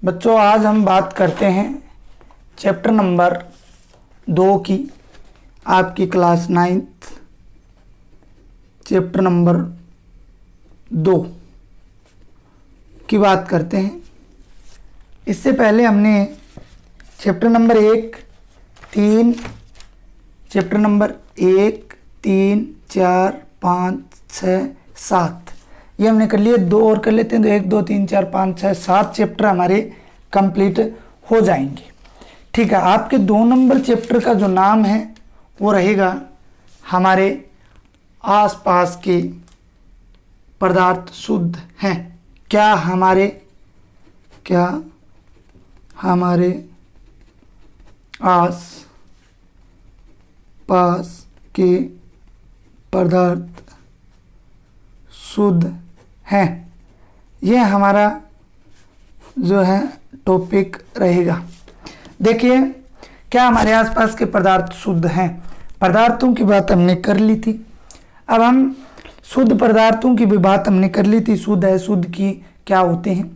बच्चों आज हम बात करते हैं चैप्टर नंबर 2 की, आपकी क्लास 9th चैप्टर नंबर 2 की बात करते हैं। इससे पहले हमने चैप्टर नंबर 1, 3, चैप्टर नंबर 1, 3, 4, 5, 6, 7 ये हमने कर लिए। 2 और कर लेते हैं तो 1, 2, 3, 4, 5, 6, 7 चैप्टर हमारे कंप्लीट हो जाएंगे। ठीक है, आपके 2 नंबर चैप्टर का जो नाम है वो रहेगा हमारे आसपास के पदार्थ शुद्ध हैं। क्या हमारे आस पास के पदार्थ शुद्ध हैं, यह हमारा जो है टॉपिक रहेगा। देखिए, क्या हमारे आसपास के पदार्थ शुद्ध हैं, पदार्थों की बात हमने कर ली थी। अब हम शुद्ध पदार्थों की भी बात हमने कर ली थी, शुद्ध है शुद्ध की क्या होते हैं।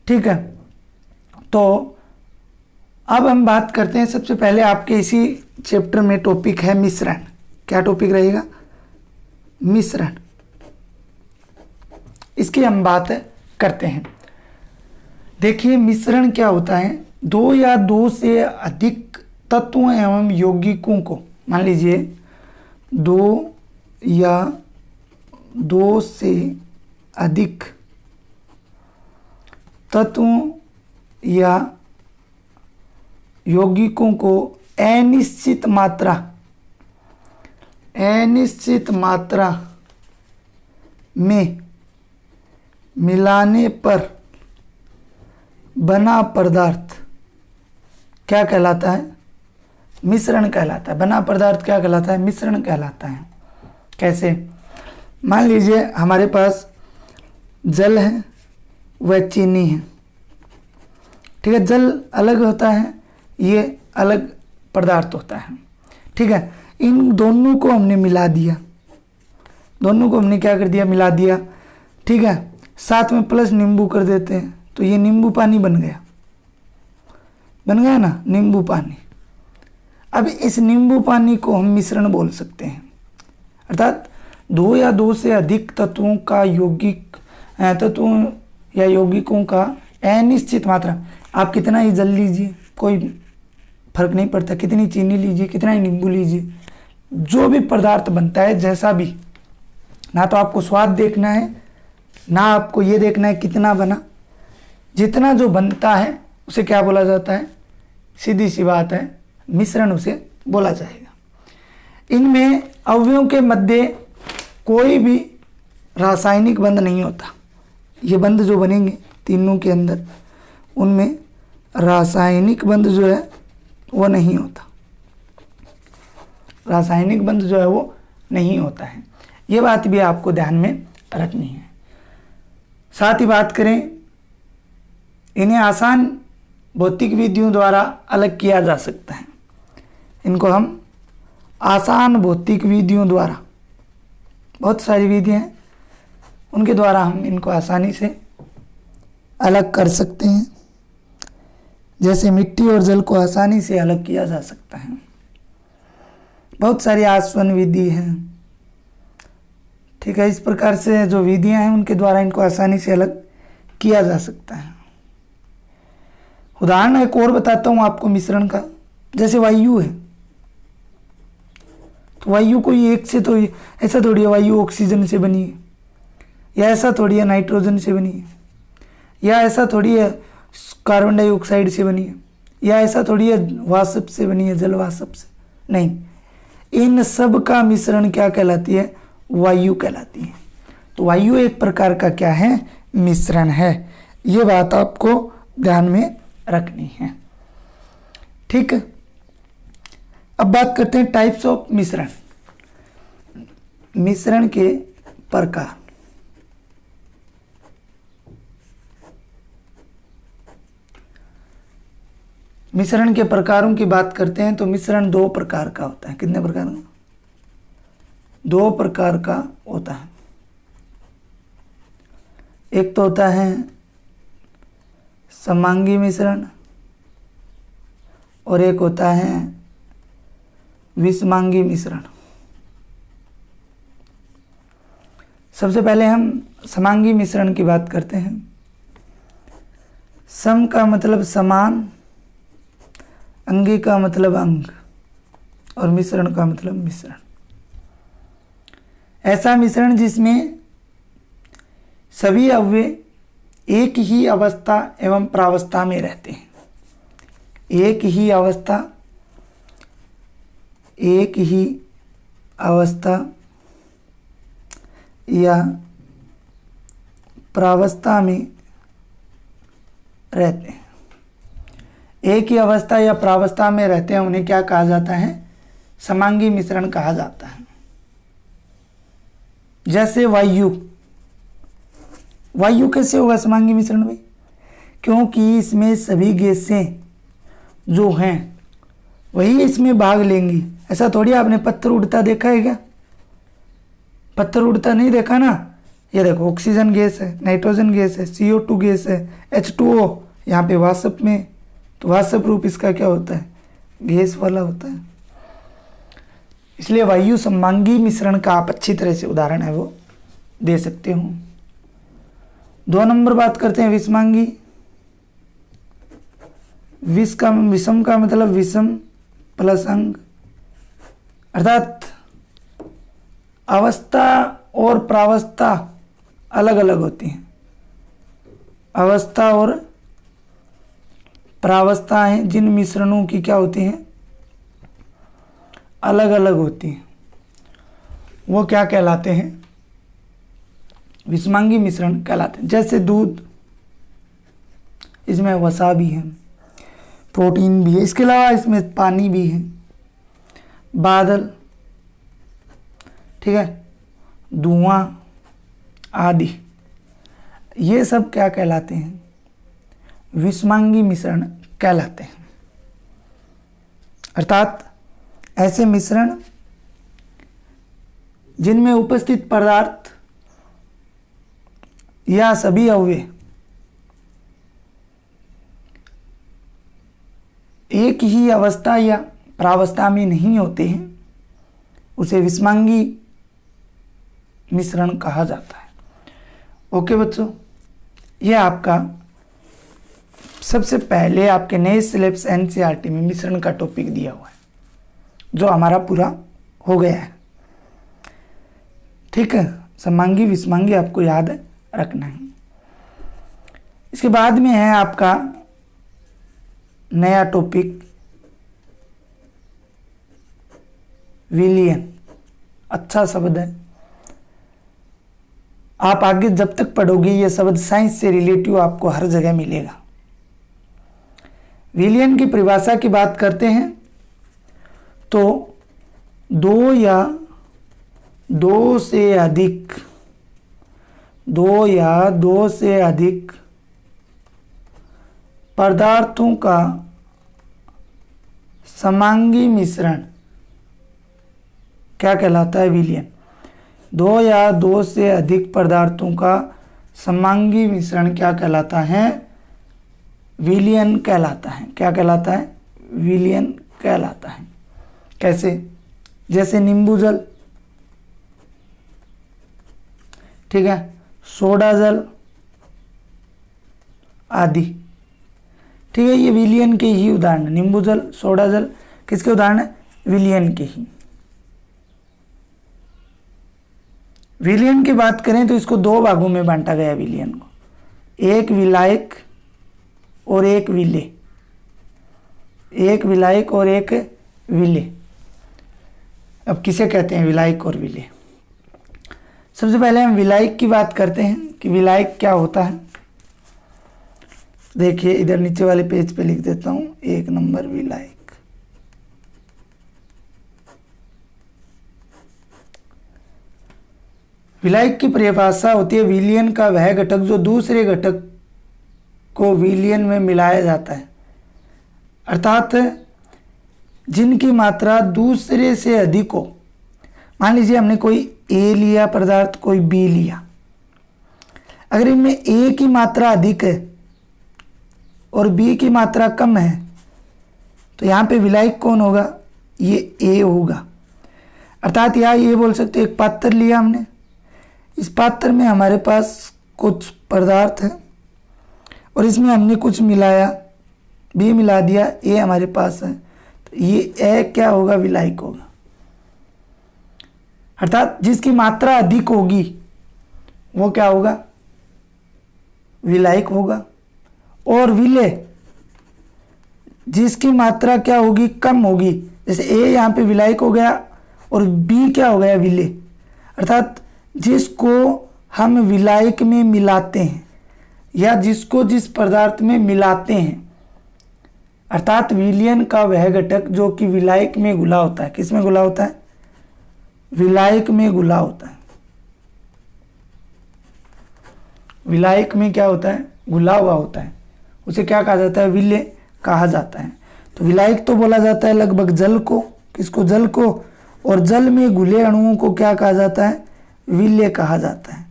ठीक है, तो अब हम बात करते हैं। सबसे पहले आपके इसी चैप्टर में टॉपिक है मिश्रण। क्या टॉपिक रहेगा? मिश्रण। इसकी हम बात करते हैं। देखिए, मिश्रण क्या होता है? 2 या 2 से अधिक तत्वों एवं यौगिकों को, मान लीजिए 2 या 2 से अधिक तत्वों या यौगिकों को अनिश्चित मात्रा में मिलाने पर बना पदार्थ क्या कहलाता है? मिश्रण कहलाता है। बना पदार्थ क्या कहलाता है? मिश्रण कहलाता है। कैसे? मान लीजिए हमारे पास जल है व चीनी है। ठीक है, जल अलग होता है, ये अलग पदार्थ होता है। ठीक है, इन दोनों को हमने मिला दिया, दोनों को हमने क्या कर दिया? मिला दिया। ठीक है, साथ में प्लस नींबू कर देते हैं तो ये नींबू पानी बन गया ना, नींबू पानी। अब इस नींबू पानी को हम मिश्रण बोल सकते हैं। अर्थात 2 या 2 से अधिक तत्वों या यौगिकों का अनिश्चित मात्रा। आप कितना ही जल लीजिए, कोई फर्क नहीं पड़ता, कितनी चीनी लीजिए, कितना ही नींबू लीजिए, जो भी पदार्थ बनता है, जैसा भी, ना तो आपको स्वाद देखना है, ना आपको ये देखना है कितना बना। जितना जो बनता है उसे क्या बोला जाता है? सीधी सी बात है, मिश्रण उसे बोला जाएगा। इनमें अवयवों के मध्य कोई भी रासायनिक बंध नहीं होता। ये बंध जो बनेंगे तीनों के अंदर, उनमें रासायनिक बंध जो है वो नहीं होता। रासायनिक बंध जो है वो नहीं होता है। ये बात भी आपको ध्यान में रखनी है। साथ ही बात करें, इन्हें आसान भौतिक विधियों द्वारा अलग किया जा सकता है। इनको हम आसान भौतिक विधियों द्वारा, बहुत सारी विधियां हैं, उनके द्वारा हम इनको आसानी से अलग कर सकते हैं। जैसे मिट्टी और जल को आसानी से अलग किया जा सकता है। बहुत सारी आसवन विधि हैं। ठीक है, इस प्रकार से जो विधियां हैं उनके द्वारा इनको आसानी से अलग किया जा सकता है। उदाहरण एक और बताता हूं आपको मिश्रण का। जैसे वायु है, तो वायु कोई एक से, तो ऐसा थोड़ी है वायु ऑक्सीजन से बनी है, या ऐसा थोड़ी है नाइट्रोजन से बनी है, या ऐसा थोड़ी है कार्बन डाइऑक्साइड से बनी है, या ऐसा थोड़ी है वाष्प से बनी है, जल वाष्प से। नहीं, इन सब का मिश्रण क्या कहलाती है? वायु कहलाती है। तो वायु एक प्रकार का क्या है? मिश्रण है। ये बात आपको ध्यान में रखनी है। ठीक है, अब बात करते हैं टाइप्स ऑफ मिश्रण। मिश्रण के प्रकार। मिश्रण के प्रकारों की बात करते हैं तो मिश्रण 2 प्रकार का होता है। कितने प्रकार का? 2 प्रकार का होता है। एक तो होता है समांगी मिश्रण और एक होता है विषमांगी मिश्रण। सबसे पहले हम समांगी मिश्रण की बात करते हैं। सम का मतलब समान, अंगी का मतलब अंग और मिश्रण का मतलब मिश्रण। ऐसा मिश्रण जिसमें सभी अवयव एक ही अवस्था एवं प्रावस्था में रहते हैं। एक ही अवस्था या प्रावस्था में रहते हैं। एक ही अवस्था या प्रावस्था में रहते हैं, उन्हें क्या कहा जाता है? समांगी मिश्रण कहा जाता है। जैसे वायु कैसे होगा समांगी मिश्रण में? क्योंकि इसमें सभी गैसें जो हैं वही इसमें भाग लेंगी। ऐसा थोड़ी आपने पत्थर उड़ता देखा है क्या? पत्थर उड़ता नहीं देखा ना। ये देखो, ऑक्सीजन गैस है, नाइट्रोजन गैस है, CO2 गैस है, H2O, यहाँ पे वाष्प में, तो वाष्प रूप इसका क्या होता है? गैस वाला होता है। इसलिए वायु समांगी मिश्रण का आप अच्छी तरह से उदाहरण है वो दे सकते हो। 2 नंबर बात करते हैं विषमांगी। विषम का मतलब विषम प्लस अंग, अर्थात अवस्था और प्रावस्था अलग अलग होती हैं। अवस्था और प्रावस्थाएं जिन मिश्रणों की क्या होती हैं? अलग अलग होती हैं, वो क्या कहलाते हैं? विषमांगी मिश्रण कहलाते हैं। जैसे दूध, इसमें वसा भी है, प्रोटीन भी है, इसके अलावा इसमें पानी भी है, बादल, ठीक है, धुआं आदि, ये सब क्या कहलाते हैं? विषमांगी मिश्रण कहलाते हैं। अर्थात ऐसे मिश्रण जिनमें उपस्थित पदार्थ या सभी अवयव एक ही अवस्था या प्रावस्था में नहीं होते हैं, उसे विषमांगी मिश्रण कहा जाता है। ओके बच्चों, यह आपका सबसे पहले आपके नए सिलेबस NCERT में मिश्रण का टॉपिक दिया हुआ है, जो हमारा पूरा हो गया है। ठीक है, समांगी विषमांगी आपको याद रखना है। इसके बाद में है आपका नया टॉपिक विलयन। अच्छा शब्द है, आप आगे जब तक पढ़ोगे ये शब्द साइंस से रिलेटिव आपको हर जगह मिलेगा। विलयन की परिभाषा की बात करते हैं तो दो या दो से अधिक पदार्थों का समांगी मिश्रण क्या कहलाता है? विलयन। 2 या 2 से अधिक पदार्थों का समांगी मिश्रण क्या कहलाता है? विलयन कहलाता है। क्या कहलाता है? विलयन कहलाता है। कैसे? जैसे नींबू जल, ठीक है, सोडा जल आदि, ठीक है, ये विलयन के ही उदाहरण है। नींबू जल, सोडा जल किसके उदाहरण है? विलयन के ही। विलयन की बात करें तो इसको 2 भागों में बांटा गया विलयन को, एक विलायक और एक विलेय। एक विलायक और एक विलेय। अब किसे कहते हैं विलायक और विलेय? सबसे पहले हम विलायक की बात करते हैं कि विलायक क्या होता है। देखिए इधर नीचे वाले पेज पे लिख देता हूं, 1 नंबर विलायक। विलायक की परिभाषा होती है विलयन का वह घटक जो दूसरे घटक को विलयन में मिलाया जाता है, अर्थात जिनकी मात्रा दूसरे से अधिक हो। मान लीजिए हमने कोई A लिया पदार्थ, कोई B लिया, अगर इनमें A की मात्रा अधिक है और बी की मात्रा कम है तो यहाँ पे विलायक कौन होगा, ये ए होगा। अर्थात यहाँ ये बोल सकते हैं एक पात्र लिया हमने, इस पात्र में हमारे पास कुछ पदार्थ है और इसमें हमने कुछ मिलाया, बी मिला दिया, ए हमारे पास है, तो ये ए क्या होगा, विलायक होगा। अर्थात जिसकी मात्रा अधिक होगी वो क्या होगा, विलायक होगा। और विलेय जिसकी मात्रा क्या होगी, कम होगी, जैसे ए यहाँ पे विलायक हो गया और बी क्या हो गया, विलेय। अर्थात जिसको हम विलायक में मिलाते हैं या जिसको जिस पदार्थ में मिलाते हैं, अर्थात विलयन का वह घटक जो कि विलायक में घुला होता है। किस में घुला होता है, विलायक में घुला होता है। विलायक में क्या होता है, घुला हुआ होता है, उसे क्या कहा जाता है, विलेय कहा जाता है। तो विलायक तो बोला जाता है लगभग जल को, किसको, जल को, और जल में घुले अणुओं को क्या कहा जाता है, विलेय कहा जाता है।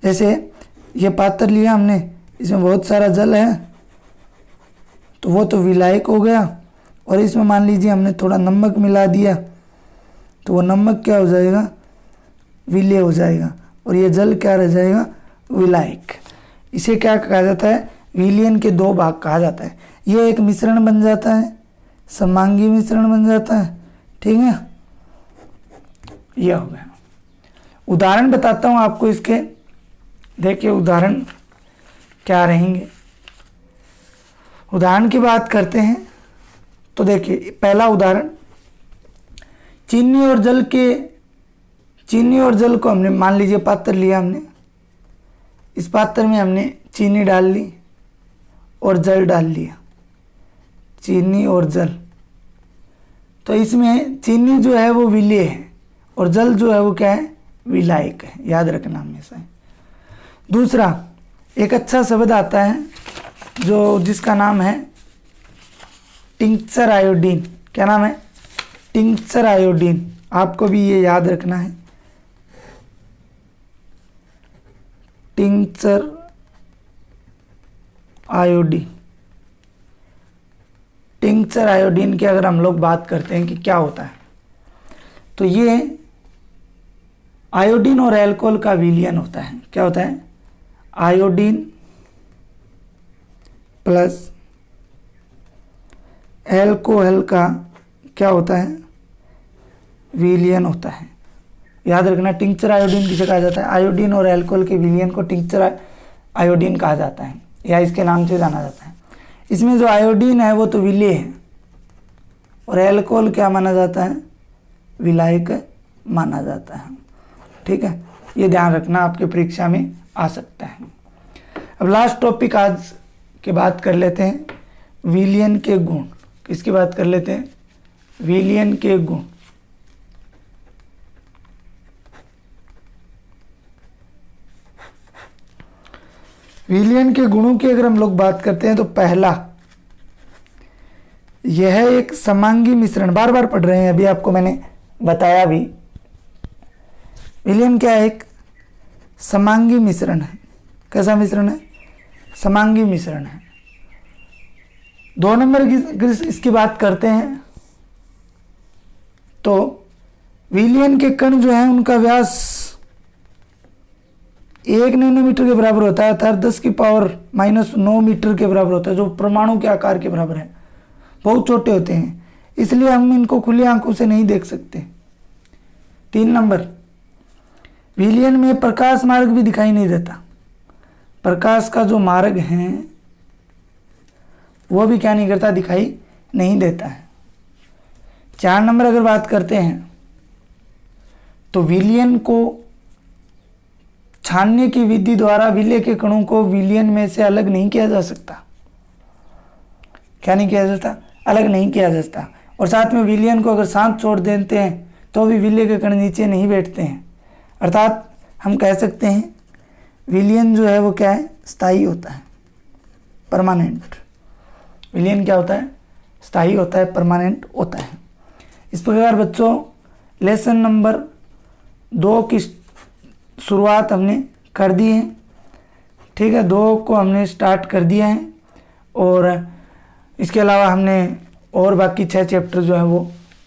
जैसे ये पात्र लिया हमने, इसमें बहुत सारा जल है तो वो तो विलायक हो गया, और इसमें मान लीजिए हमने थोड़ा नमक मिला दिया तो वो नमक क्या हो जाएगा, विलेय हो जाएगा, और ये जल क्या रह जाएगा, विलायक। इसे क्या कहा जाता है, विलयन के दो भाग कहा जाता है। ये एक मिश्रण बन जाता है, समांगी मिश्रण बन जाता है, ठीक है। यह हो गया। उदाहरण बताता हूँ आपको इसके, देखिए उदाहरण क्या रहेंगे। उदाहरण की बात करते हैं तो देखिए पहला उदाहरण, चीनी और जल को हमने मान लीजिए पात्र लिया हमने, इस पात्र में हमने चीनी डाल ली और जल डाल लिया, चीनी और जल। तो इसमें चीनी जो है वो विलेय है और जल जो है वो क्या है, विलायक है, याद रखना हमेशा। दूसरा, एक अच्छा शब्द आता है जिसका नाम है टिंक्चर आयोडीन। क्या नाम है, टिंक्चर आयोडीन। आपको भी ये याद रखना है, टिंक्चर आयोडीन। टिंक्चर आयोडीन की अगर हम लोग बात करते हैं कि क्या होता है, तो ये आयोडीन और एल्कोहल का विलयन होता है। क्या होता है, आयोडीन प्लस एल्कोहल का क्या होता है, विलयन होता है। याद रखना, टिंक्चर आयोडीन किसे कहा जाता है, आयोडीन और एल्कोहल के विलयन को टिंक्चर आयोडीन कहा जाता है या इसके नाम से जाना जाता है। इसमें जो आयोडीन है वो तो विलेय है और एल्कोहल क्या माना जाता है, विलायक माना जाता है, ठीक है। ये ध्यान रखना, आपके परीक्षा में आ सकता है। अब लास्ट टॉपिक आज की बात कर लेते हैं, विलयन के गुण। किसकी बात कर लेते हैं, विलयन के गुण। विलयन के गुणों की अगर हम लोग बात करते हैं तो पहला, यह एक समांगी मिश्रण, बार बार पढ़ रहे हैं, अभी आपको मैंने बताया भी। विलयन क्या है, एक समांगी मिश्रण है। कैसा मिश्रण है, समांगी मिश्रण है। 2 नंबर की इसकी बात करते हैं तो विलयन के कण जो हैं उनका व्यास 1 नैनोमीटर के बराबर होता है, अर्थात 10⁻⁹ मीटर के बराबर होता है, जो परमाणु के आकार के बराबर है। बहुत छोटे होते हैं, इसलिए हम इनको खुली आंखों से नहीं देख सकते। 3 नंबर, विलयन में प्रकाश मार्ग भी दिखाई नहीं देता। प्रकाश का जो मार्ग है वो भी क्या नहीं करता, दिखाई नहीं देता है। 4 नंबर अगर बात करते हैं तो विलयन को छानने की विधि द्वारा विलेय के कणों को विलयन में से अलग नहीं किया जा सकता। क्या नहीं किया जाता, अलग नहीं किया जाता। और साथ में विलयन को अगर शांत छोड़ देते हैं तो भी विलेय के कण नीचे नहीं बैठते हैं। अर्थात हम कह सकते हैं विलयन जो है वो क्या है, स्थायी होता है, परमानेंट। विलयन क्या होता है, स्थायी होता है, परमानेंट होता है। इस प्रकार बच्चों लेसन नंबर 2 की शुरुआत हमने कर दी है, ठीक है। 2 को हमने स्टार्ट कर दिया है और इसके अलावा हमने और बाकी 6 चैप्टर जो हैं वो